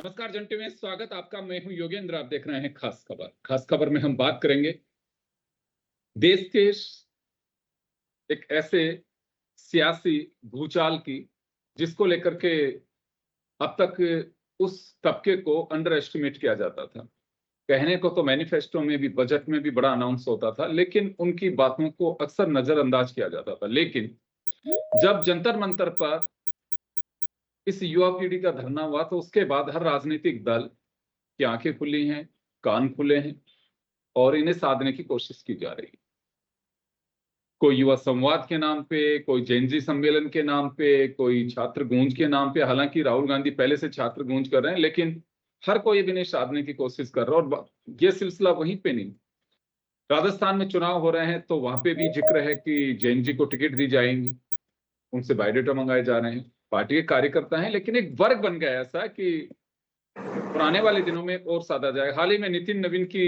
नमस्कार जंटी में स्वागत आपका। मैं हूं योगेंद्र। आप देख रहे हैं खास खबर। खास खबर में हम बात करेंगे देश के एक ऐसे सियासी भूचाल की जिसको लेकर के अब तक उस तबके को अंडर एस्टिमेट किया जाता था। कहने को तो मैनिफेस्टो में भी, बजट में भी बड़ा अनाउंस होता था, लेकिन उनकी बातों को अक्सर नजरअंदाज किया जाता था। लेकिन जब जंतर मंतर पर इस युवा पीढ़ी का धरना हुआ तो उसके बाद हर राजनीतिक दल की आंखें खुली हैं, कान खुले हैं और इन्हें साधने की कोशिश की जा रही है। कोई युवा संवाद के नाम पे, कोई जेनजी सम्मेलन के नाम पे, कोई छात्र गूंज के नाम पे। हालांकि राहुल गांधी पहले से छात्र गूंज कर रहे हैं, लेकिन हर कोई भी इन्हें साधने की कोशिश कर रहा है। और ये सिलसिला वहीं पे नहीं, राजस्थान में चुनाव हो रहे हैं तो वहां पे भी जिक्र है कि जेनजी को टिकट दी जाएंगी, उनसे बायोडेटा मंगाए जा रहे हैं। पार्टी के कार्यकर्ता हैं, लेकिन एक वर्ग बन गया ऐसा कि आने वाले दिनों में और साधा जाए। हाल ही में नितिन नवीन की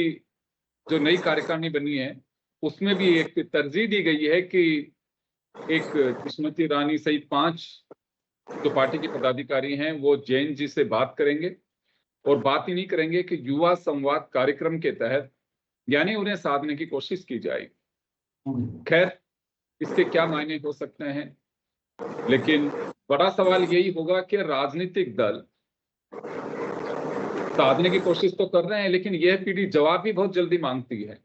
जो नई कार्यकारिणी बनी है उसमें भी एक तरजीह दी गई है कि एक स्मृति ईरानी सहित 5 जो पार्टी के पदाधिकारी हैं वो जैन जी से बात करेंगे और बात ही नहीं करेंगे कि युवा संवाद कार्यक्रम के तहत यानी उन्हें साधने की कोशिश की जाएगी। खैर, इसके क्या मायने हो सकते हैं, लेकिन बड़ा सवाल यही होगा कि राजनीतिक दल साधने की कोशिश तो कर रहे हैं, लेकिन यह पीढ़ी जवाब भी बहुत जल्दी मांगती है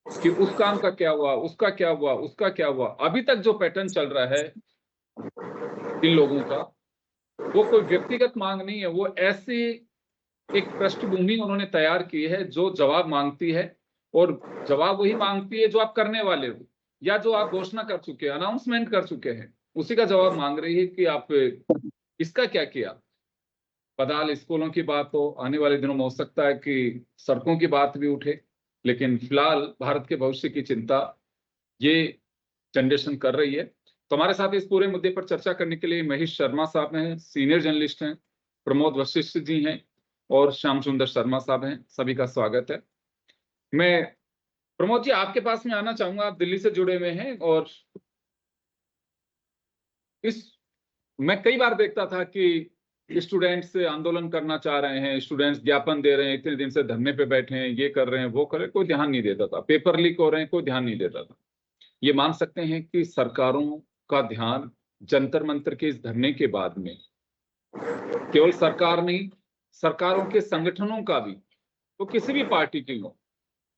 कि उस काम का क्या हुआ, उसका क्या हुआ, उसका क्या हुआ। अभी तक जो पैटर्न चल रहा है इन लोगों का, वो कोई व्यक्तिगत मांग नहीं है, वो ऐसी एक पृष्ठभूमि उन्होंने तैयार की है जो जवाब मांगती है। और जवाब वही मांगती है जो आप करने वाले हो या जो आप घोषणा कर चुके हैं, अनाउंसमेंट कर चुके हैं, उसी का जवाब मांग रही है कि आप इसका क्या किया। बदाल स्कूलों की बात हो, आने वाले दिनों में हो सकता है कि सड़कों की बात भी उठे, लेकिन फिलहाल भारत के भविष्य की चिंता ये जनरेशन कर रही है। तो हमारे साथ इस पूरे मुद्दे पर चर्चा करने के लिए महेश शर्मा साहब हैं, सीनियर जर्नलिस्ट हैं, प्रमोद वशिष्ठ जी हैं और श्याम सुंदर शर्मा साहब हैं। सभी का स्वागत है। मैं प्रमोद जी आपके पास में आना चाहूंगा। आप दिल्ली से जुड़े हुए हैं और इस मैं कई बार देखता था कि स्टूडेंट्स आंदोलन करना चाह रहे हैं, स्टूडेंट्स ज्ञापन दे रहे हैं, इतने दिन से धरने पे बैठे हैं, ये कर रहे हैं, वो कर रहे हैं, कोई ध्यान नहीं देता था। पेपर लीक हो रहे हैं, कोई ध्यान नहीं देता था। ये मान सकते हैं कि सरकारों का ध्यान जंतर मंतर के इस धरने के बाद में, केवल सरकार नहीं, सरकारों के संगठनों का भी, तो किसी भी पार्टी की हो,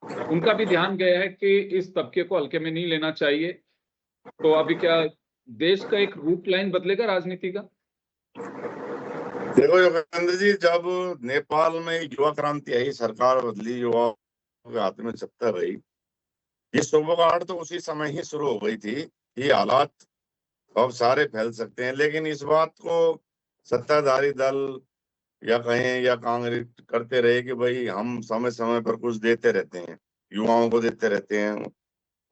उनका भी ध्यान गया है कि इस तबके को हल्के में नहीं लेना चाहिए। तो अभी क्या देश का एक रूट लाइन बदलेगा राजनीति का? देखो योगेंद्र जी, जब नेपाल में युवा क्रांति आई, सरकार बदली, युवा के हाथ में सत्ता रही, ये सुबह तो उसी समय ही शुरू हो गई थी। ये हालात अब सारे फैल सकते हैं, लेकिन इस बात को सत्ताधारी दल या कहें या कांग्रेस करते रहे कि भाई हम समय समय पर कुछ देते रहते हैं, युवाओं को देते रहते हैं,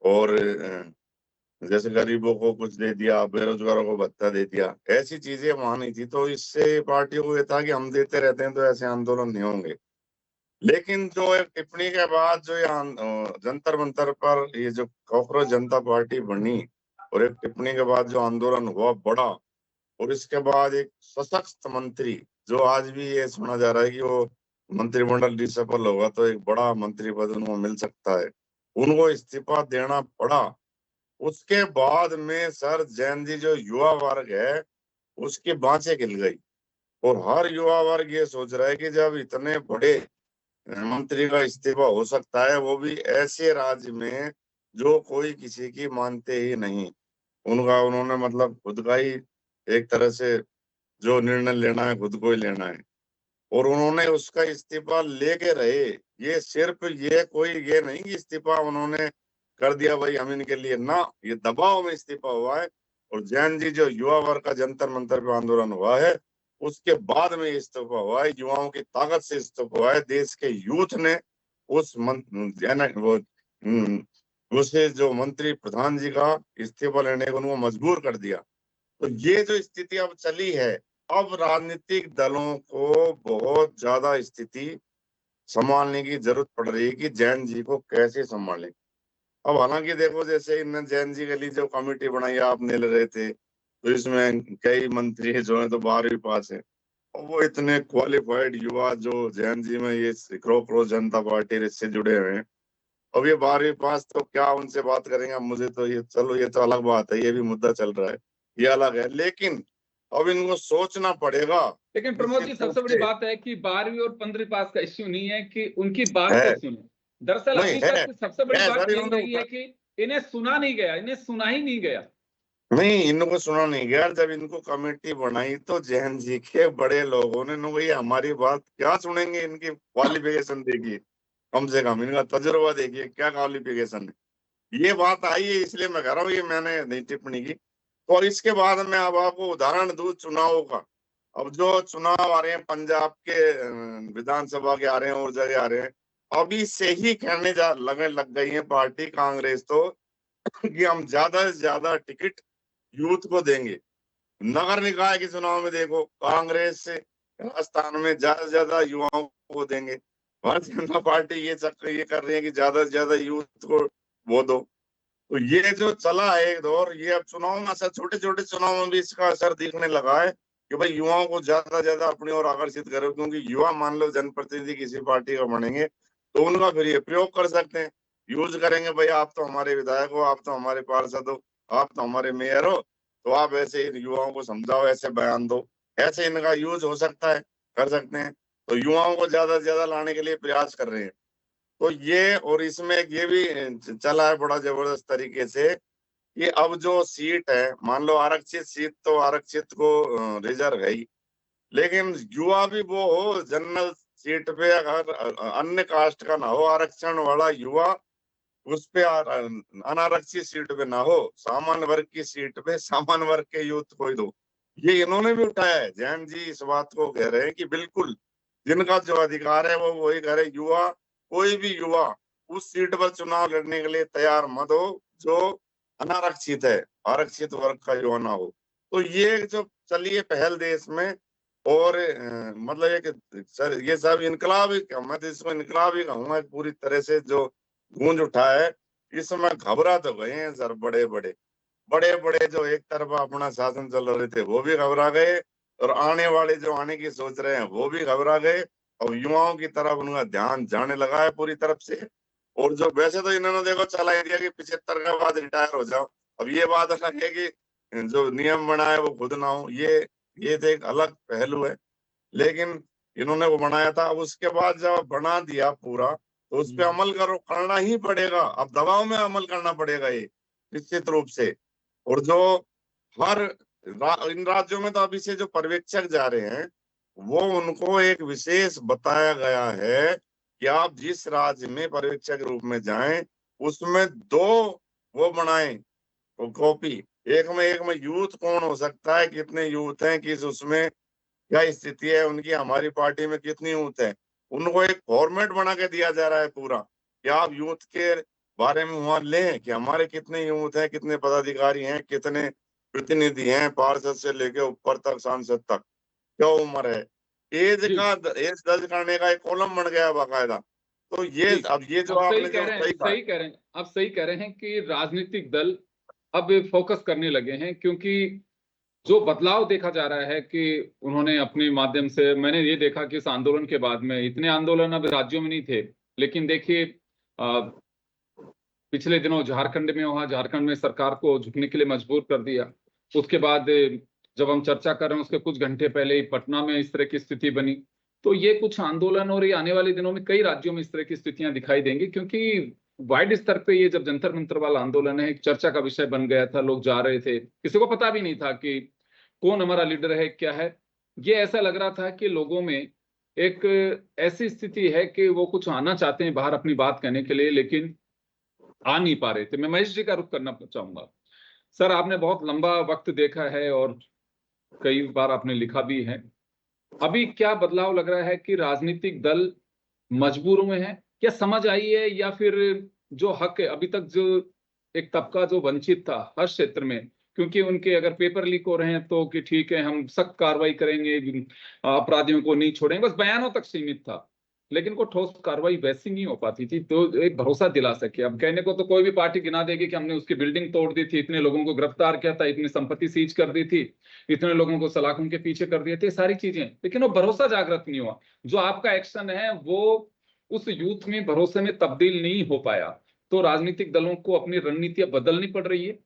और जैसे गरीबों को कुछ दे दिया, बेरोजगारों को भत्ता दे दिया, ऐसी चीजें वहां नहीं थी। तो इससे पार्टियों को ये था कि हम देते रहते हैं तो ऐसे आंदोलन नहीं होंगे। लेकिन जो एक टिप्पणी के बाद जो ये जंतर मंतर पर ये जो कॉकरोच जनता पार्टी बनी और एक टिप्पणी के बाद जो आंदोलन हुआ बड़ा, और इसके बाद एक सशक्त मंत्री, जो आज भी ये सुना जा रहा है कि वो मंत्रिमंडल डिसफल होगा तो एक बड़ा मंत्री पद उनको मिल सकता है, उनको इस्तीफा देना पड़ा। उसके बाद में सर जैन जी जो युवा वर्ग है उसकी बाँछें हिल गई, और हर युवा वर्ग ये सोच रहा है कि जब इतने बड़े मंत्री का इस्तीफा हो सकता है, वो भी ऐसे राज्य में जो कोई किसी की मानते ही नहीं, उन्होंने मतलब खुद का ही एक तरह से जो निर्णय लेना है खुद को ही लेना है, और उन्होंने उसका इस्तीफा लेके रहे। ये सिर्फ ये कोई ये नहीं कि इस्तीफा उन्होंने कर दिया भाई हम इनके लिए, ना, ये दबाव में इस्तीफा हुआ है। और जैन जी जो युवा वर्ग का जंतर मंतर पे आंदोलन हुआ है, उसके बाद में इस्तीफा हुआ है, युवाओं की ताकत से इस्तीफा हुआ है। देश के यूथ ने उस उसे जो मंत्री प्रधान जी का इस्तीफा लेने को उनको मजबूर कर दिया। तो ये जो स्थिति अब चली है, अब राजनीतिक दलों को बहुत ज्यादा स्थिति संभालने की जरूरत पड़ रही है कि जैन जी को कैसे संभालें। अब हालांकि देखो, जैसे इन जैन जी के लिए जो कमेटी बनाई आप मिल रहे थे, तो इसमें कई मंत्री जो है तो 12वीं पास है। वो इतने क्वालिफाइड युवा जो जैन जी में ये क्रोस जनता पार्टी से जुड़े हुए हैं, अब ये 12वीं पास तो क्या उनसे बात करेंगे। मुझे तो ये, चलो ये तो अलग बात है, ये भी मुद्दा चल रहा है, ये अलग है, लेकिन अब इनको सोचना पड़ेगा लेकिन प्रमोद जी निश्चित रूप सबसे बड़ी से। बात है कि 12वीं और 15वीं पास का इश्यू नहीं है कि उनकी बात है को सुने। दरअसल नहीं अभी है, तक सबसे बड़ी बात सर यही इन्होंने रही है कि इन्हें सुना नहीं गया, इन्हें सुना ही नहीं गया। नहीं, इनको सुना नहीं गया। जब इनको कमेटी बनाई तो जैन जी के बड़े लोगों ने इनको, ये हमारी बात क्या सुनेंगे, इनकी क्वालिफिकेशन देखिए, कम से कम इनका तजुर्बा देखिए, क्या क्वालिफिकेशन है। ये बात आई है, इसलिए मैं कह रहा हूँ, ये मैंने नहीं टिप्पणी की। और इसके बाद मैं अब आपको उदाहरण दूं चुनाव का। अब जो चुनाव आ रहे हैं पंजाब के विधानसभा के आ रहे हैं और जगह आ रहे हैं, अभी से ही कहने लग गई है पार्टी कांग्रेस तो कि हम ज्यादा से ज्यादा टिकट यूथ को देंगे। नगर निकाय के चुनाव में देखो, कांग्रेस से राजस्थान में ज्यादा से ज्यादा युवाओं को देंगे। भारतीय जनता पार्टी ये कर रही है कि ज्यादा से ज्यादा यूथ को वो दो। तो ये जो चला है एक दौर, ये अब चुनाव में असर, छोटे छोटे चुनाव में भी इसका असर दिखने लगा है कि भाई युवाओं को ज्यादा से ज्यादा अपनी ओर आकर्षित करो। क्योंकि युवा मान लो जनप्रतिनिधि किसी पार्टी का बनेंगे तो उनका फिर ये प्रयोग कर सकते हैं, यूज करेंगे, भाई आप तो हमारे विधायक हो, आप तो हमारे पार्षद हो, आप तो हमारे मेयर हो, तो आप ऐसे इन युवाओं को समझाओ, ऐसे बयान दो, ऐसे इनका यूज हो सकता है, कर सकते हैं। तो युवाओं को ज्यादा से ज्यादा लाने के लिए प्रयास कर रहे हैं। तो ये, और इसमें ये भी चला है बड़ा जबरदस्त तरीके से कि अब जो सीट है, मान लो आरक्षित सीट तो आरक्षित को रिजर्व है ही, लेकिन युवा भी वो हो, जनरल सीट पे अगर अन्य कास्ट का ना हो आरक्षण वाला युवा, उस पे अनारक्षित सीट पे ना हो, सामान्य वर्ग की सीट पे सामान्य वर्ग के यूथ को ही दो। ये इन्होंने भी उठाया है। जैन जी इस बात को कह रहे हैं कि बिल्कुल जिनका जो अधिकार है वो वही करे। युवा, कोई भी युवा उस सीट पर चुनाव लड़ने के लिए तैयार मत हो जो अनारक्षित है, आरक्षित वर्ग का युवा ना हो। तो ये जो चलिए पहल देश में, और मतलब एक सर ये सब इनकलाब ही, मैं तो इसको इनकलाब ही कहूंगा पूरी तरह से, जो गूंज उठा है। इस समय घबरा तो गए हैं सर, बड़े बड़े जो एक तरफा अपना शासन चल रहे थे वो भी घबरा गए, और आने वाले जो आने की सोच रहे हैं वो भी घबरा गए। और युवाओं की तरफ उनका ध्यान जाने लगा है पूरी तरफ से। और जो वैसे तो इन्होंने देखो चला ही दिया कि 75 के बाद रिटायर हो जाओ। अब ये बात अलग है कि जो नियम बना है वो खुद ना हो, ये तो एक अलग पहलू है। लेकिन इन्होंने वो बनाया था, अब उसके बाद जब बना दिया पूरा तो उस पर अमल करना ही पड़ेगा। अब दबाव में अमल करना पड़ेगा ये, निश्चित रूप से। और जो इन राज्यों में तो अभी से जो पर्यवेक्षक जा रहे हैं, वो उनको एक विशेष बताया गया है कि आप जिस राज्य में पर्यवेक्षक रूप में जाएं, उसमें 2 वो बनाएं, वो कॉपी। एक में यूथ कौन हो सकता है, कितने यूथ हैं, किस उसमें क्या स्थिति है उनकी, हमारी पार्टी में कितनी यूथ है। उनको एक फॉर्मेट बना के दिया जा रहा है पूरा कि आप यूथ के बारे में वहां लें कि हमारे कितने यूथ हैं, कितने पदाधिकारी हैं, कितने प्रतिनिधि हैं, पार्षद से लेके ऊपर तक, सांसद तक, क्या उम्र है, जी एज दर्ज करने का एक कॉलम बन गया बाकायदा। तो ये जी, अब ये जो आप सही आपने कह जो रहे हैं, सही कहा, सही कह रहे हैं, आप सही कह रहे हैं कि राजनीतिक दल अब फोकस करने लगे हैं, क्योंकि जो बदलाव देखा जा रहा है कि उन्होंने अपने माध्यम से, मैंने ये देखा कि इस आंदोलन के बाद में, इतने आंदोलन अब राज्यों में नहीं थे, लेकिन देखिए पिछले दिनों झारखंड में हुआ, झारखंड में सरकार को झुकने के लिए मजबूर कर दिया। उसके बाद जब हम चर्चा कर रहे हैं उसके कुछ घंटे पहले ही पटना में इस तरह की स्थिति बनी। तो ये कुछ आंदोलन, और ये आने वाले दिनों में कई राज्यों में इस तरह की स्थितियां दिखाई देंगी, क्योंकि वाइड स्तर पे ये जब जंतर मंतर वाला आंदोलन है, एक चर्चा का विषय बन गया था, लोग जा रहे थे, किसी को पता भी नहीं था कि कौन हमारा लीडर है, क्या है। ये ऐसा लग रहा था कि लोगों में एक ऐसी स्थिति है कि वो कुछ आना चाहते हैं बाहर अपनी बात कहने के लिए, लेकिन आ नहीं पा रहे थे। मैं महेश जी का रुख करना चाहूंगा। सर, आपने बहुत लंबा वक्त देखा है और कई बार आपने लिखा भी है। अभी क्या बदलाव लग रहा है कि राजनीतिक दल मजबूर में है, क्या समझ आई है, या फिर जो हक है अभी तक, जो एक तबका जो वंचित था हर क्षेत्र में, क्योंकि उनके अगर पेपर लीक हो रहे हैं तो कि ठीक है हम सख्त कार्रवाई करेंगे, अपराधियों को नहीं छोड़ेंगे, बस बयानों तक सीमित था। लेकिन कोई ठोस कार्रवाई वैसी नहीं हो पाती थी तो एक भरोसा दिला सके। अब कहने को तो कोई भी पार्टी गिना देगी कि हमने उसकी बिल्डिंग तोड़ दी थी, इतने लोगों को गिरफ्तार किया था, इतनी संपत्ति सीज कर दी थी, इतने लोगों को सलाखों के पीछे कर दिए थे, सारी चीजें, लेकिन वो भरोसा जागृत नहीं हुआ। जो आपका एक्शन है वो उस यूथ में भरोसे में तब्दील नहीं हो पाया। तो राजनीतिक दलों को अपनी रणनीतियां बदलनी पड़ रही है।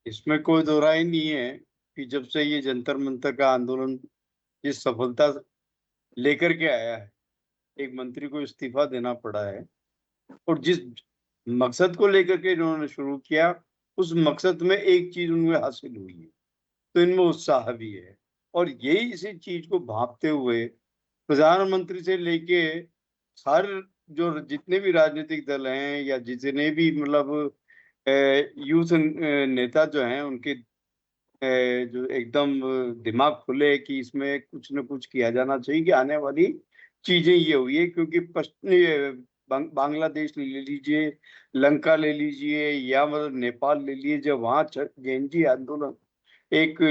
इसमें कोई दो राय नहीं है कि जब से ये जंतर मंतर का आंदोलन जिस सफलता लेकर के आया है, एक मंत्री को इस्तीफा देना पड़ा है, और जिस मकसद को लेकर के इन्होंने शुरू किया उस मकसद में एक चीज उनमें हासिल हुई है, तो इनमें उत्साह भी है। और यही इसी चीज को भांपते हुए प्रधानमंत्री से लेके सारे जो जितने भी राजनीतिक दल हैं या जितने भी मतलब यूथ नेता जो हैं उनके जो एकदम दिमाग खुले कि इसमें कुछ न कुछ किया जाना चाहिए कि आने वाली चीजें ये हुई है। क्योंकि बांग्लादेश ले लीजिए, लंका ले लीजिए, या मतलब नेपाल ले लीजिए, जब वहाँ जेएनजी आंदोलन एक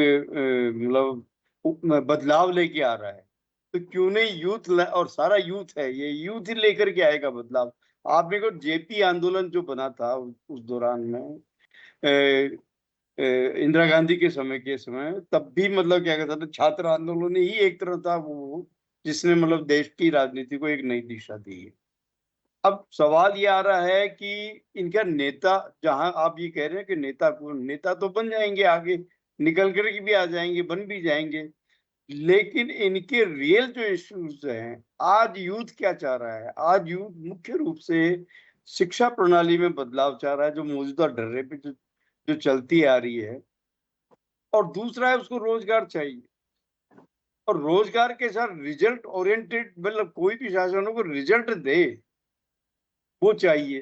मतलब बदलाव लेके आ रहा है, तो क्यों नहीं यूथ और सारा यूथ है, ये यूथ ही लेकर के आएगा बदलाव। आपने को जेपी आंदोलन जो बना था उस दौरान में इंदिरा गांधी के समय तब भी मतलब क्या कहता था, छात्र आंदोलन ही एक तरह था वो जिसने मतलब देश की राजनीति को एक नई दिशा दी है। अब सवाल ये आ रहा है कि इनका नेता, जहां आप ये कह रहे हैं कि नेता तो बन जाएंगे, आगे निकल कर भी आ जाएंगे, बन भी जाएंगे, लेकिन इनके रियल जो इश्यूज हैं, आज यूथ क्या चाह रहा है? आज यूथ मुख्य रूप से शिक्षा प्रणाली में बदलाव चाह रहा है, जो मौजूदा ढर्रे पे जो चलती आ रही है, और दूसरा है उसको रोजगार चाहिए, और रोजगार के साथ रिजल्ट ओरिएंटेड, मतलब कोई भी शासन को रिजल्ट दे वो चाहिए।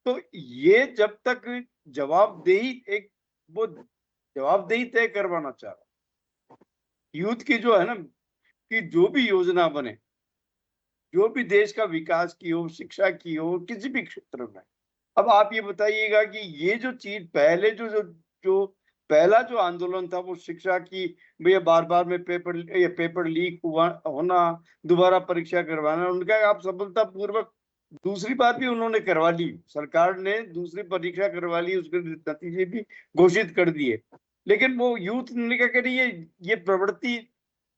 तो ये जब तक जवाबदेही एक वो जवाबदेही तय करवाना चाह रहा यूथ की जो है ना, कि जो भी योजना बने, जो भी देश का विकास की हो, शिक्षा की हो, किसी भी क्षेत्र में। अब आप ये बताइएगा कि ये जो चीज पहले जो जो जो पहला जो आंदोलन था वो शिक्षा की, भैया बार बार में पेपर लीक हुआ होना, दोबारा परीक्षा करवाना, उनका आप सफलता पूर्वक दूसरी बार भी उन्होंने करवा ली, सरकार ने दूसरी परीक्षा करवा ली, उसके नतीजे भी घोषित कर दिए। लेकिन वो यूथ ने क्या करी, ये प्रवृत्ति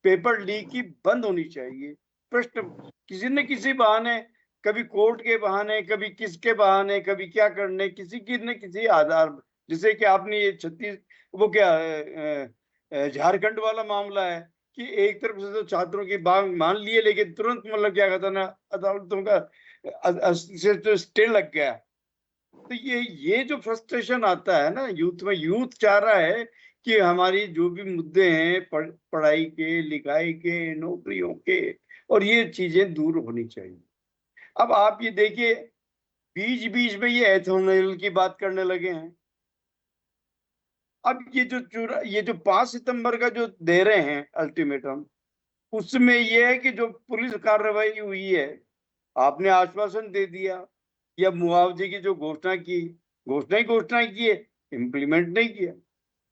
पेपर लीक की बंद होनी चाहिए। प्रश्न किसी न किसी बहाने, कभी कोर्ट के बहाने, कभी किसके बहाने, कभी क्या करने, किसी की न किसी आधार, जैसे कि आपने ये वो क्या झारखंड वाला मामला है कि एक तरफ से तो छात्रों की मांग मान लिए, लेकिन तुरंत मतलब क्या कहता ना, अदालतों का से तो स्टे लग गया। तो ये जो फ्रस्ट्रेशन आता है ना यूथ में, यूथ चाह रहा है कि हमारी जो भी मुद्दे हैं पढ़ाई के, लिखाई के, नौकरियों के, और ये चीजें दूर होनी चाहिए। अब आप ये देखिए, बीच बीच में ये एथेनॉल की बात करने लगे हैं। अब ये जो 5 सितंबर का जो दे रहे हैं अल्टीमेटम, उसमें ये है कि जो पुलिस कार्रवाई हुई है, आपने आश्वासन दे दिया या मुआवजे की जो घोषणा की है, इम्प्लीमेंट नहीं किया।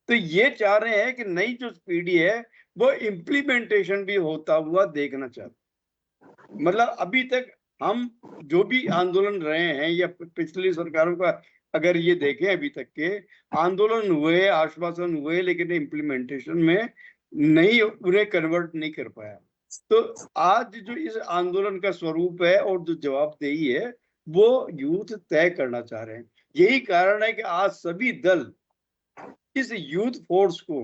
तो ये चाह रहे हैं कि नई जो पीढ़ी है वो इम्प्लीमेंटेशन भी होता हुआ देखना चाहते। मतलब अभी तक हम जो भी आंदोलन रहे हैं या पिछली सरकारों का अगर ये देखें, अभी तक के आंदोलन हुए, आश्वासन हुए, लेकिन इम्प्लीमेंटेशन में नहीं, उन्हें कन्वर्ट नहीं कर पाया। तो आज जो इस आंदोलन का स्वरूप है और जो जवाबदेही है वो यूथ तय करना चाह रहे हैं। यही कारण है कि आज सभी दल इस यूथ फोर्स को,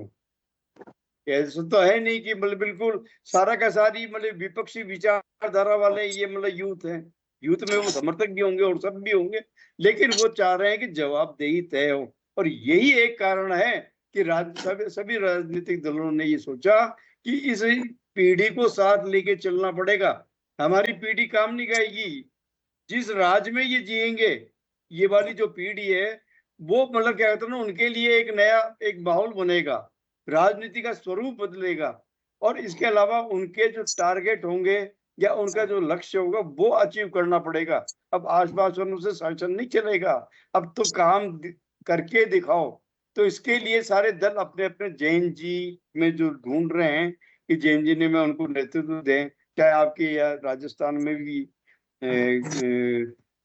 ऐसा तो है नहीं कि मतलब बिल्कुल सारा का सारी मतलब विपक्षी विचारधारा वाले ये मतलब यूथ है, यूथ में वो समर्थक भी होंगे और सब भी होंगे, लेकिन वो चाह रहे हैं कि जवाबदेही तय हो। और यही एक कारण है कि सभी राजनीतिक दलों ने ये सोचा कि इस पीढ़ी को साथ लेके चलना पड़ेगा। हमारी पीढ़ी काम नहीं करेगी, जिस राज में ये जिएंगे, ये वाली जो पीढ़ी है वो मतलब क्या कहते हैं ना, उनके लिए एक नया एक माहौल बनेगा, राजनीति का स्वरूप बदलेगा, और इसके अलावा उनके जो टारगेट होंगे या उनका जो लक्ष्य होगा वो अचीव करना पड़ेगा। अब आश्वासनों से शासन नहीं चलेगा, अब तो काम करके दिखाओ। तो इसके लिए सारे दल अपने अपने जेएनजी में जो ढूंढ रहे हैं कि जेएनजी ने में उनको नेतृत्व दें, चाहे आपके यहाँ राजस्थान में भी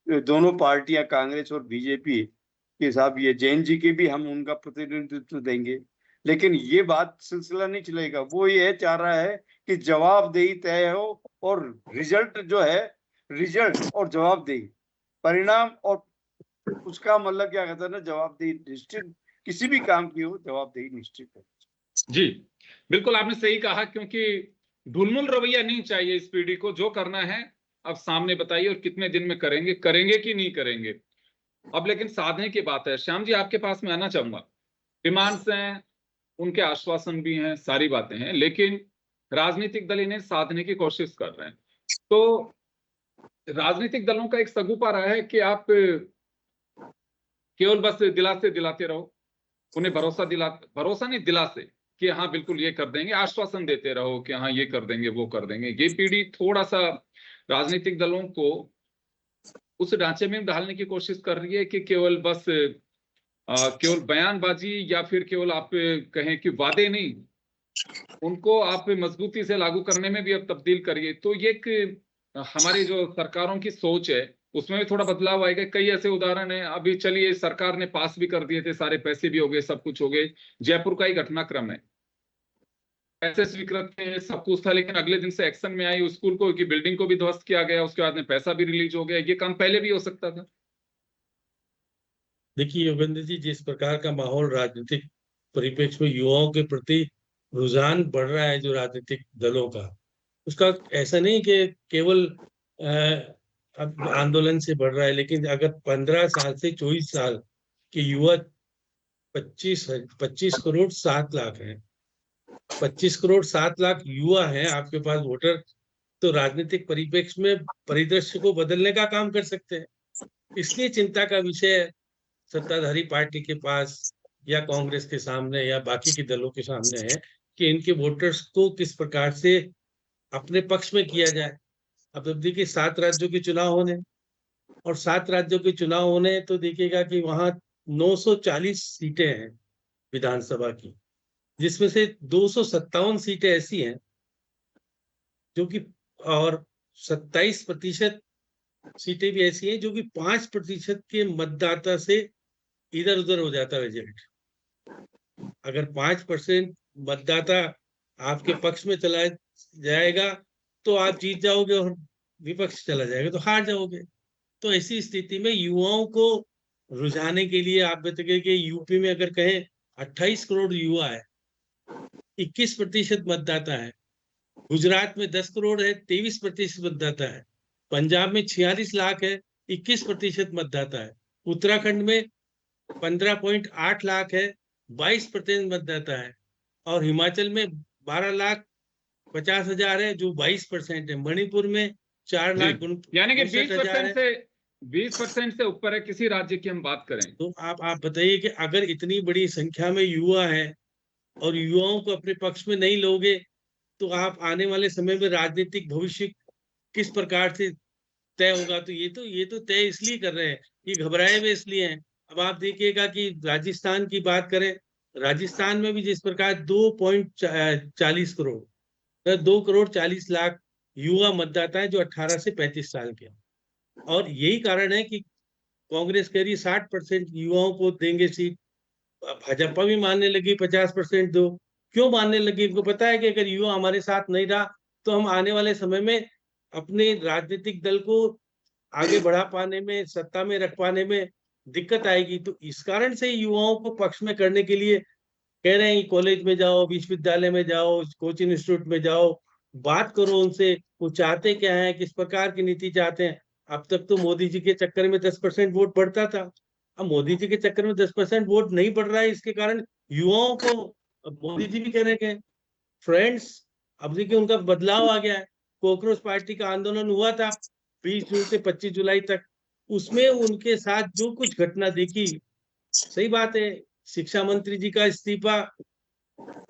दोनों पार्टियां कांग्रेस और बीजेपी के साथ ये जैन जी के भी हम उनका प्रतिनिधित्व देंगे, लेकिन ये बात सिलसिला नहीं चलेगा। वो ये चाह रहा है कि जवाबदेही तय हो और रिजल्ट जो है, रिजल्ट और जवाबदेही, परिणाम और उसका मतलब क्या कहता है ना, जवाबदेही निश्चित, किसी भी काम की हो जवाबदेही निश्चित है। जी बिल्कुल आपने सही कहा, क्योंकि ढुलमुल रवैया नहीं चाहिए इस पीढ़ी को। जो करना है अब सामने बताइए, और कितने दिन में करेंगे, करेंगे कि नहीं करेंगे। अब लेकिन साधने की बात है। श्याम जी आपके पास में आना चाहूंगा। डिमांड्स हैं, उनके आश्वासन भी हैं, सारी बातें हैं, लेकिन राजनीतिक दल इन्हें साधने की कोशिश कर रहे हैं। तो राजनीतिक दलों का एक सगुपा रहा है कि आप केवल बस दिलाते रहो, उन्हें भरोसा नहीं दिलासे कि हाँ बिल्कुल ये कर देंगे, आश्वासन देते रहो कि हाँ ये कर देंगे वो कर देंगे। ये पीढ़ी थोड़ा सा राजनीतिक दलों को उस ढांचे में ढालने की कोशिश कर रही है कि केवल बस केवल बयानबाजी या फिर केवल आप कहें कि वादे नहीं, उनको आप मजबूती से लागू करने में भी अब तब्दील करिए। तो ये एक हमारी जो सरकारों की सोच है उसमें भी थोड़ा बदलाव आएगा। कई ऐसे उदाहरण हैं, अभी चलिए सरकार ने पास भी कर दिए थे, सारे पैसे भी हो गए, सब कुछ हो गए। जयपुर का ही घटनाक्रम है, पैसे स्वीकृत थे, सब कुछ था, लेकिन अगले दिन से एक्शन में आई, उस स्कूल को की बिल्डिंग को भी ध्वस्त किया गया, उसके बाद में पैसा भी रिलीज हो गया। ये काम पहले भी हो सकता था। देखिए योगेंद्र जी, जिस प्रकार का माहौल राजनीतिक परिप्रेक्ष्य में युवाओं के प्रति रुझान बढ़ रहा है जो राजनीतिक दलों का, उसका ऐसा नहीं कि केवल अब आंदोलन से बढ़ रहा है, लेकिन अगर 15 साल से 24 साल के युवा 25 करोड़ 7 लाख हैं, 25 करोड़ 7 लाख युवा हैं आपके पास वोटर, तो राजनीतिक परिप्रेक्ष्य में परिदृश्य को बदलने का काम कर सकते हैं। इसलिए चिंता का विषय सत्ताधारी पार्टी के पास या कांग्रेस के सामने या बाकी के दलों के सामने है कि इनके वोटर्स को किस प्रकार से अपने पक्ष में किया जाए। अब देखिए 7 राज्यों के चुनाव होने, और 7 राज्यों के चुनाव होने तो देखिएगा कि वहां 940 सीटें हैं विधानसभा की, जिसमें से 257 सीटें ऐसी हैं जो कि, और 27% सीटें भी ऐसी हैं जो कि 5% के मतदाता से इधर उधर हो जाता है रिजल्ट। अगर 5% मतदाता आपके पक्ष में चला जाएगा तो आप जीत जाओगे, और विपक्ष चला जाएगा तो हार जाओगे। तो ऐसी स्थिति में युवाओं को रुझाने के लिए आप बताइए कि यूपी में अगर कहें 28 करोड़ युवा है, 21% मतदाता है। गुजरात में 10 करोड़ है, 23% मतदाता है। पंजाब में 46 लाख है, 21% मतदाता है। उत्तराखंड में 15.8 लाख है, 22% मतदाता है। और हिमाचल में 12,50,000 है जो 22% है। मणिपुर में 4 लाख यानी कि 20% से 20% से ऊपर है किसी राज्य की हम बात करें तो आप बताइए कि अगर इतनी बड़ी संख्या में युवा है और युवाओं को अपने पक्ष में नहीं लोगे तो आप आने वाले समय में राजनीतिक भविष्य किस प्रकार से तय होगा। तो ये तो तय इसलिए कर रहे हैं, ये घबराए हुए इसलिए हैं। अब आप देखिएगा कि राजस्थान की बात करें, राजस्थान में भी जिस प्रकार 2.40 करोड़ 2 करोड़ 40 लाख युवा मतदाता है जो 18 से 35 साल के हैं। और यही कारण है कि कांग्रेस कह रही 60% युवाओं को देंगे सीट, भाजपा भी मानने लगी 50% दो। क्यों मानने लगी? इनको पता है कि अगर युवा हमारे साथ नहीं रहा तो हम आने वाले समय में अपने राजनीतिक दल को आगे बढ़ा पाने में, सत्ता में रख पाने में दिक्कत आएगी। तो इस कारण से युवाओं को पक्ष में करने के लिए कह रहे हैं कॉलेज में जाओ, विश्वविद्यालय में जाओ, कोचिंग इंस्टीट्यूट में जाओ, बात करो उनसे, वो चाहते क्या है, किस प्रकार की नीति चाहते हैं। अब तक तो मोदी जी के चक्कर में 10% वोट बढ़ता था, अब मोदी जी के चक्कर में 10% वोट नहीं बढ़ रहा है। इसके कारण युवाओं को, अब मोदी जी भी कह रहे हैं फ्रेंड्स, अब देखिए उनका बदलाव आ गया है। कॉकरोच पार्टी का आंदोलन हुआ था 20 जून से 25 जुलाई तक, उसमें उनके साथ जो कुछ घटना देखी, सही बात है शिक्षा मंत्री जी का इस्तीफा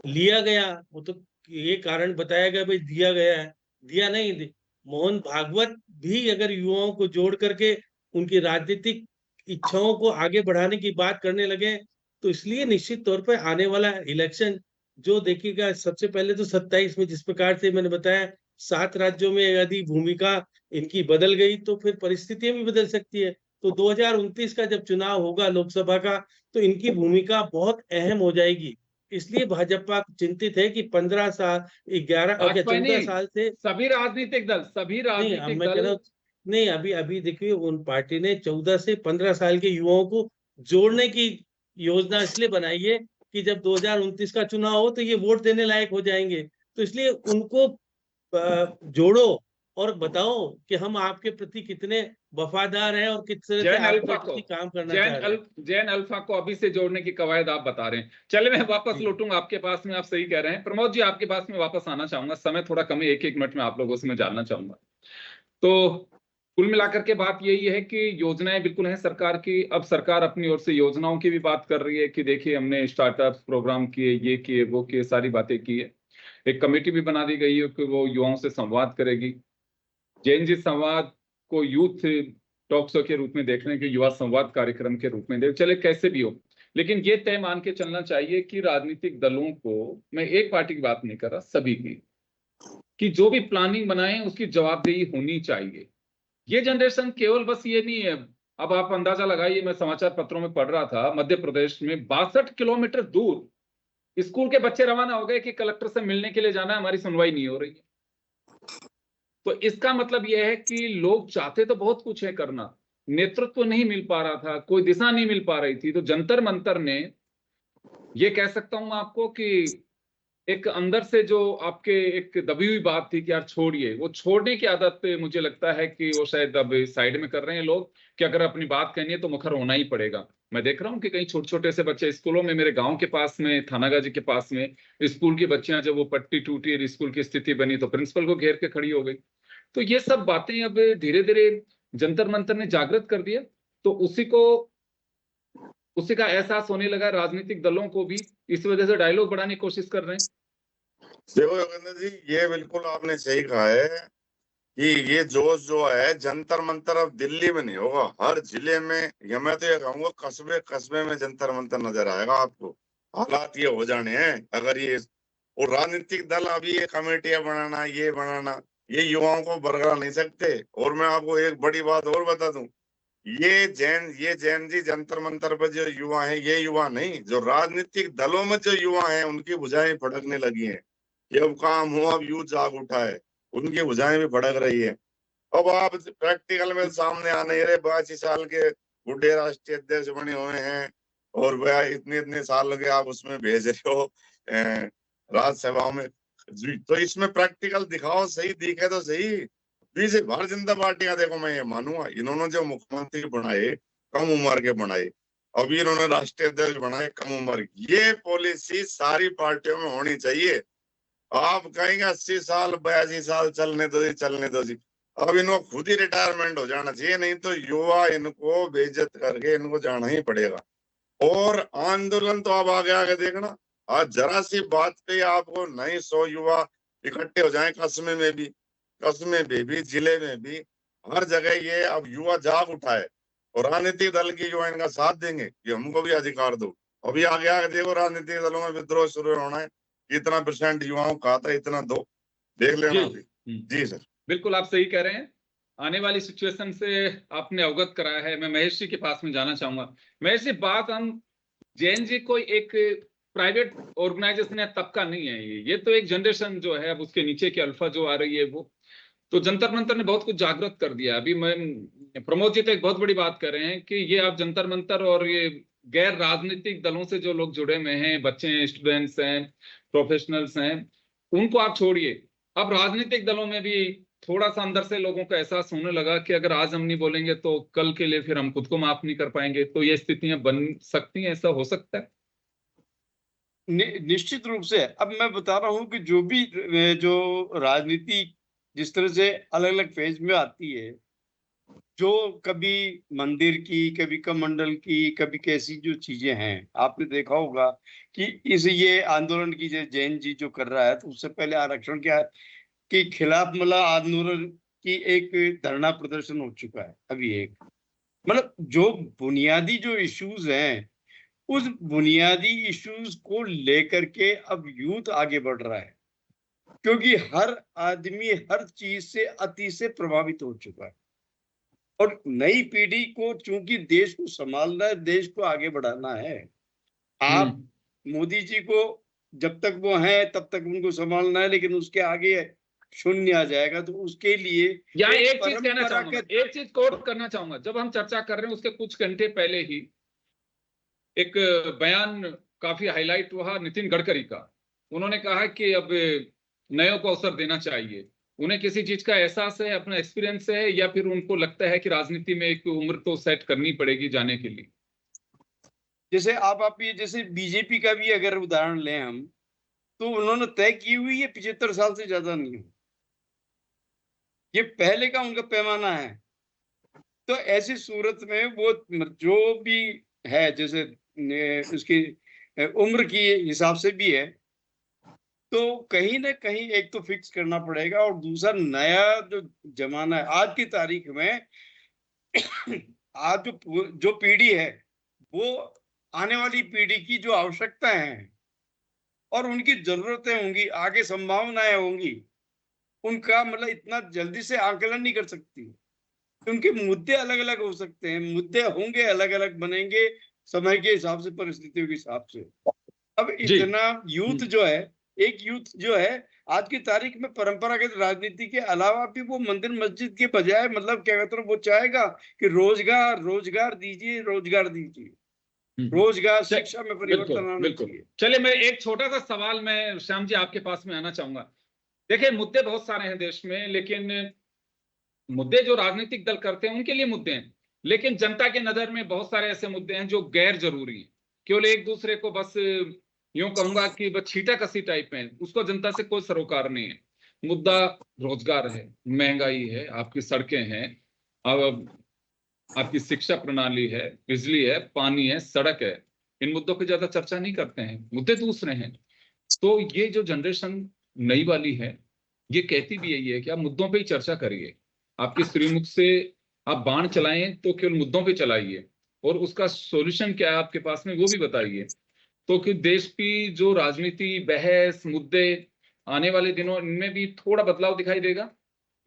लिया गया, वो तो ये कारण बताया गया भाई दिया गया है, दिया नहीं। मोहन भागवत भी अगर युवाओं को जोड़ करके उनकी राजनीतिक इच्छाओं को आगे बढ़ाने की बात करने लगे तो इसलिए निश्चित तौर पर आने वाला इलेक्शन जो देखिएगा, सबसे पहले तो 27 में जिस प्रकार से मैंने बताया 7 राज्यों में यदि भूमिका इनकी बदल गई तो फिर परिस्थितियां भी बदल सकती है। तो 2029 का जब चुनाव होगा लोकसभा का, तो इनकी भूमिका बहुत अहम हो जाएगी। इसलिए भाजपा चिंतित है कि 15 साल 14 साल से सभी राजनीतिक दल नहीं, अब मैं कह रहा हूँ नहीं, अभी अभी देखिए उन पार्टी ने 14 से 15 साल के युवाओं को जोड़ने की योजना इसलिए बनाई है कि जब 2029 का चुनाव हो तो ये वोट देने लायक हो जाएंगे। तो इसलिए उनको जोड़ो और बताओ कि हम आपके प्रति कितने वफादार हैं और किस तरह से जैन आपके अल्फा को प्रति काम करना चाह रहे हैं। जैन अल्फा को अभी से जोड़ने की कवायद आप बता रहे हैं। चले मैं वापस जी। लौटूंगा आपके पास में, आप सही कह रहे हैं। प्रमोद जी आपके पास में वापस आना चाहूंगा, समय थोड़ा कम है, एक मिनट में आप लोगों से मैं जानना चाहूंगा। तो कुल मिलाकर के बात यही है कि योजनाएं बिल्कुल हैं सरकार की। अब सरकार अपनी ओर से योजनाओं की भी बात कर रही है कि देखिए हमने स्टार्टअप प्रोग्राम किए, ये किए, वो किए, सारी बातें की है। एक कमेटी भी बना दी गई है कि वो युवाओं से संवाद करेगी। जैन जी संवाद को यूथ टॉक शो के रूप में देख रहे हैं कि युवा संवाद कार्यक्रम के रूप में देख, चले कैसे भी हो, लेकिन ये तय मान के चलना चाहिए कि राजनीतिक दलों को, मैं एक पार्टी की बात नहीं कर रहा, सभी की, कि जो भी प्लानिंग बनाए उसकी जवाबदेही होनी चाहिए। ये जनरेशन केवल बस ये नहीं है। अब आप अंदाजा लगाइए, मैं समाचार पत्रों में पढ़ रहा था, मध्य प्रदेश में 62 किलोमीटर दूर स्कूल के बच्चे रवाना हो गए कि कलेक्टर से मिलने के लिए जाना है, हमारी सुनवाई नहीं हो रही है। तो इसका मतलब यह है कि लोग चाहते तो बहुत कुछ है करना, नेतृत्व नहीं मिल पा रहा था, कोई दिशा नहीं मिल पा रही थी। तो जंतर मंतर ने, ये कह सकता हूं आपको कि एक अंदर से जो आपके एक दबी हुई बात थी कि यार छोड़िए, वो छोड़ने की आदत पे मुझे लगता है कि वो शायद अब साइड में कर रहे हैं लोग, कि अगर अपनी बात कहनी है तो मुखर होना ही पड़ेगा। मैं देख रहा हूँ कि कई छोटे छोटे से बच्चे स्कूलों में, मेरे गांव के पास में, थानागाजी के पास में, स्कूल की बच्चियां जब वो पट्टी टूटी और स्कूल की स्थिति बनी तो प्रिंसिपल को घेर के खड़ी हो गई। तो ये सब बातें अब धीरे धीरे जंतर मंतर ने जागृत कर दिया। तो उसी का एहसास होने लगा राजनीतिक दलों को भी, इस वजह से डायलॉग बढ़ाने की कोशिश कर रहे हैं। देखो योगेंद्र जी, ये बिल्कुल आपने सही कहा है कि ये जोश जो है जंतर मंतर अब दिल्ली में नहीं होगा, हर जिले में, या मैं तो ये कहूंगा कस्बे कस्बे में जंतर मंतर नजर आएगा आपको। हालात ये हो जाने हैं अगर ये, और राजनीतिक दल अभी ये कमेटियां बनाना, ये बनाना, ये युवाओं को बरगला नहीं सकते। और मैं आपको एक बड़ी बात और बता दूं, ये जैन जी जंतर मंतर पर जो युवा हैं, ये युवा नहीं, जो राजनीतिक दलों में जो युवा हैं उनकी भुजाएं फड़कने लगी हैं। ये अब काम हो, अब यूथ जाग उठा है, उनकी भुजाएं भी भड़क रही है। अब आप प्रैक्टिकल में सामने आ नहीं रहे, 82 साल के बुढ़े राष्ट्रीय अध्यक्ष बने हुए हैं और वह इतने इतने साल के आप उसमें भेज रहे हो राज्यसभा में। तो इसमें प्रैक्टिकल दिखाओ, सही दिखे तो सही। बीजेपी भारतीय जनता पार्टी का देखो, मैं ये मानूंगा, इन्होंने जो मुख्यमंत्री बनाए कम उम्र के बनाए, अभी इन्होंने राष्ट्रीय अध्यक्ष बनाए कम उम्र की। ये पॉलिसी सारी पार्टियों में होनी चाहिए। आप कहेंगे 80 साल 82 साल चलने दो जी, चलने दो जी, अब इनको खुद ही रिटायरमेंट हो जाना चाहिए, नहीं तो युवा इनको बेइज्जत करके इनको जाना ही पड़ेगा। और आंदोलन तो आप आगे आगे देखना, आज जरा सी बात पे आपको नहीं 100 युवा इकट्ठे हो जाएं, कस्बे में भी जिले में भी, हर जगह ये अब युवा जाग उठा है। और राजनीतिक दल की जो इनका साथ देंगे कि हमको भी अधिकार दो। अभी आगे आगे देखो राजनीतिक दलों में विद्रोह शुरू होना है, इतना % युवाओं का आता है, इतना दो, देख लेना अभी। जी सर, बिल्कुल आप सही कह रहे हैं। आने वाली सिचुएशन से आपने अवगत कराया है। मैं महेश जी के पास में जाना चाहूंगा। महेश जी, बात हम जैन जी कोई एक प्राइवेट ऑर्गेनाइजेशन या तबका नहीं है, ये तो एक जनरेशन जो है, अब उसके नीचे की अल्फा जो आ रही है वो, तो जंतर मंतर ने बहुत कुछ जागृत कर दिया। अभी मैं, प्रमोद जी तो एक बहुत बड़ी बात कर रहे हैं कि ये आप जंतर मंतर और ये गैर राजनीतिक दलों से जो लोग जुड़े हुए हैं, बच्चे हैं, स्टूडेंट्स हैं, प्रोफेशनल्स हैं, उनको आप छोड़िए। अब राजनीतिक दलों में भी थोड़ा सा अंदर से लोगों को एहसास होने लगा कि अगर आज हम नहीं बोलेंगे तो कल के लिए फिर हम खुद को माफ नहीं कर पाएंगे। तो ये स्थितियां बन सकती हैं, ऐसा हो सकता है। निश्चित रूप से। अब मैं बता रहा हूँ कि जो राजनीति जिस तरह से अलग अलग फेज में आती है, जो कभी मंदिर की, कभी कमंडल की, कभी कैसी जो चीजें हैं, आपने देखा होगा कि ये आंदोलन की जो जैन जी जो कर रहा है, तो उससे पहले आरक्षण के खिलाफ मतलब आंदोलन की एक धरना प्रदर्शन हो चुका है अभी एक। मतलब जो बुनियादी जो इश्यूज हैं, उस बुनियादी इश्यूज को लेकर के अब यूथ आगे बढ़ रहा है। क्योंकि हर आदमी हर चीज से अति से प्रभावित हो चुका है। और नई पीढ़ी को चूंकि देश को संभालना है, देश को आगे बढ़ाना है, आप मोदी जी को जब तक वो हैं तब तक उनको संभालना है, लेकिन उसके आगे शून्य आ जाएगा तो उसके लिए यहाँ एक चीज कहना चाहूंगा, परंपरागत एक चीज कोट करना चाहूंगा। जब हम चर्चा कर रहे हैं उसके कुछ घंटे पहले ही एक बयान काफी हाईलाइट हुआ नितिन गडकरी का। उन्होंने कहा कि अब नयों को अवसर देना चाहिए। उन्हें किसी चीज का एहसास है, अपना एक्सपीरियंस है, या फिर उनको लगता है कि राजनीति में एक उम्र तो सेट करनी पड़ेगी जाने के लिए? जैसे आप ये जैसे बीजेपी का भी अगर उदाहरण लें हम, तो उन्होंने तय की हुई है 75 साल से ज्यादा नहीं हो, ये पहले का उनका पैमाना है। तो ऐसी सूरत में वो जो भी है, जैसे उसकी उम्र की हिसाब से भी है, तो कहीं ना कहीं एक तो फिक्स करना पड़ेगा, और दूसरा नया जो जमाना है आज की तारीख में आज जो पीढ़ी है वो आने वाली पीढ़ी की जो आवश्यकताएं हैं और उनकी जरूरतें होंगी, आगे संभावनाएं होंगी, उनका मतलब इतना जल्दी से आकलन नहीं कर सकती। उनके मुद्दे अलग अलग हो सकते हैं, मुद्दे होंगे अलग अलग, बनेंगे समय के हिसाब से, परिस्थितियों के हिसाब से। अब इतना यूथ जो है, एक यूथ जो है आज की तारीख में परंपरागत राजनीति के अलावा भी वो मंदिर मस्जिद के बजाय मतलब क्या कहते हैं, वो चाहेगा कि रोजगार रोजगार दीजिए, रोजगार दीजिए, रोजगार शिक्षा में परिवर्तन आना चाहिए। चलिए, मैं एक छोटा सा सवाल मैं श्याम जी आपके पास में आना चाहूंगा। देखिए, मुद्दे बहुत सारे हैं देश में, लेकिन मुद्दे जो राजनीतिक दल करते हैं उनके लिए मुद्दे हैं, लेकिन जनता के नजर में बहुत सारे ऐसे मुद्दे हैं जो गैर जरूरी हैं, केवल एक दूसरे को बस यूं कहूंगा कि बस छीटा कसी टाइप में, उसको जनता से कोई सरोकार नहीं है। मुद्दा रोजगार है, महंगाई है, आपकी सड़कें हैं, अब आपकी शिक्षा प्रणाली है, बिजली है, पानी है, सड़क है। इन मुद्दों की ज्यादा चर्चा नहीं करते हैं, मुद्दे दूसरे हैं। तो ये जो जनरेशन नई वाली है ये कहती भी यही है कि आप मुद्दों पे ही चर्चा करिए। आपके श्रीमुख से आप बाण चलाएं तो केवल मुद्दों पे चलाइए, और उसका सॉल्यूशन क्या है आपके पास में वो भी बताइए। तो कि देश की जो राजनीति, बहस, मुद्दे आने वाले दिनों इनमें भी थोड़ा बदलाव दिखाई देगा।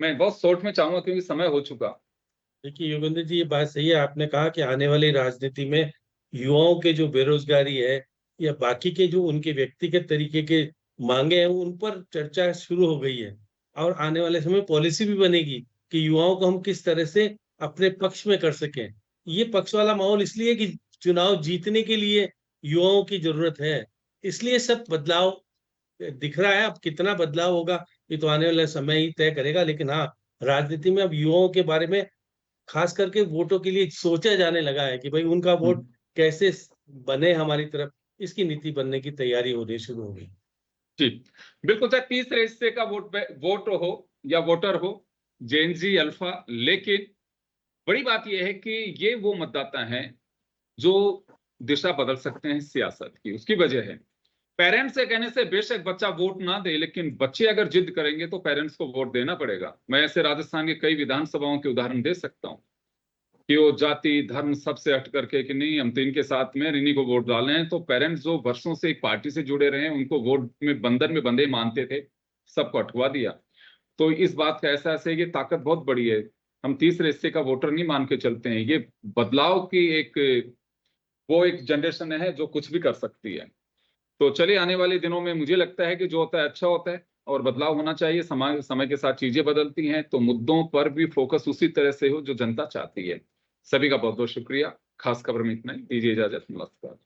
मैं बहुत शॉर्ट में चाहूंगा क्योंकि समय हो चुका। देखिए योगेंद्र जी, ये बात सही है, आपने कहा कि आने वाली राजनीति में युवाओं के जो बेरोजगारी है या बाकी के जो उनके व्यक्तिगत तरीके के मांगे हैं उन पर चर्चा शुरू हो गई है, और आने वाले समय पॉलिसी भी बनेगी कि युवाओं को हम किस तरह से अपने पक्ष में कर सकें। ये पक्ष वाला माहौल इसलिए कि चुनाव जीतने के लिए युवाओं की जरूरत है, इसलिए सब बदलाव दिख रहा है। अब कितना बदलाव होगा ये तो आने वाला समय ही तय करेगा, लेकिन हाँ, राजनीति में अब युवाओं के बारे में खास करके वोटों के लिए सोचा जाने लगा है कि भाई उनका वोट कैसे बने हमारी तरफ, इसकी नीति बनने की तैयारी होनी शुरू हो गई। जी बिल्कुल, चाहे तीसरे हिस्से का वोट हो या वोटर हो, जेन जी, अल्फा, लेकिन बड़ी बात यह है कि ये वो मतदाता हैं जो दिशा बदल सकते हैं सियासत की। उसकी वजह है पेरेंट्स से कहने से बेशक बच्चा वोट ना दे, लेकिन बच्चे अगर जिद करेंगे तो पेरेंट्स को वोट देना पड़ेगा। मैं ऐसे राजस्थान के कई विधानसभाओं के उदाहरण दे सकता हूं कि वो जाति धर्म सबसे हट करके कि नहीं हम तो इनके साथ में इन्हीं को वोट डाले हैं, तो पेरेंट्स जो वर्षों से एक पार्टी से जुड़े रहे हैं उनको वोट में बंधन में बंधे मानते थे, सबको हटवा दिया। तो इस बात का एहसास है कि ताकत बहुत बड़ी है। हम तीसरे हिस्से का वोटर नहीं मान के चलते हैं। ये बदलाव की एक जनरेशन है जो कुछ भी कर सकती है। तो चलिए, आने वाले दिनों में मुझे लगता है कि जो होता है अच्छा होता है और बदलाव होना चाहिए। समय के साथ चीजें बदलती हैं, तो मुद्दों पर भी फोकस उसी तरह से हो जो जनता चाहती है। सभी का बहुत बहुत शुक्रिया। खास खबर में इतना ही, दीजिए इजाजत, नमस्कार।